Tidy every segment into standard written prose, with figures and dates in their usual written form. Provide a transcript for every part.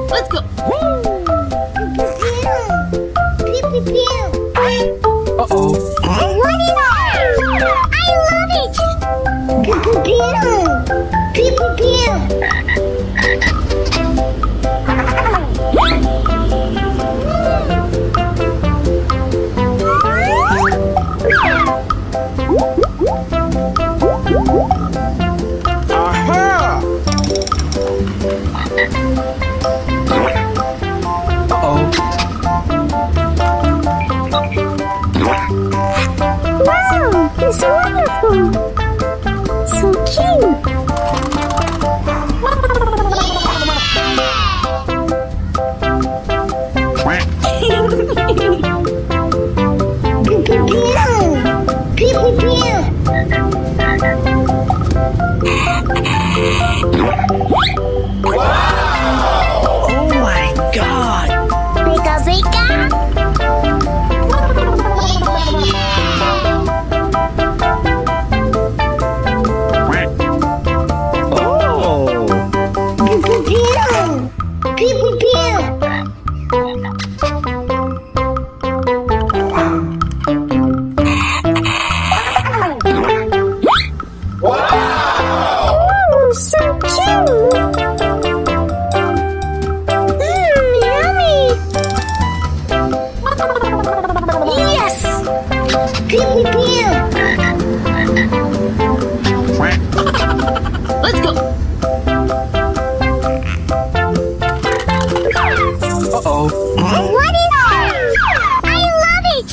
Let's go. Pew, pew, pew. Uh-oh. What is that? I love it. Pew, pew, pew. Pew, pew, pew. Aha! Uh-oh. Wow, it's wonderful. So cute. Pew, pew, pew. Pew, pew, pew. Oh my God! Pika, pika. Oh! Pew, pew, pew. Pew, pew, pew. Ooh, so cute. Yummy. Yes. Pew, pew, pew. Let's go. Uh-oh. What is that? I love it.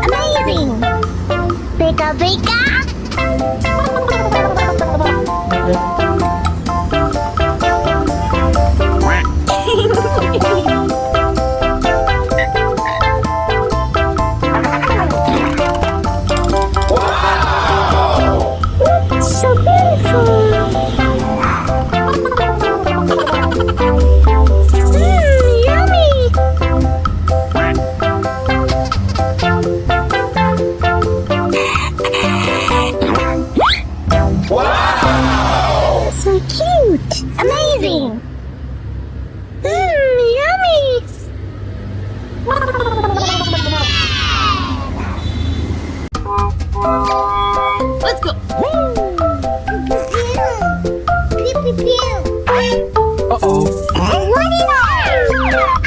Amazing. Pika, pika.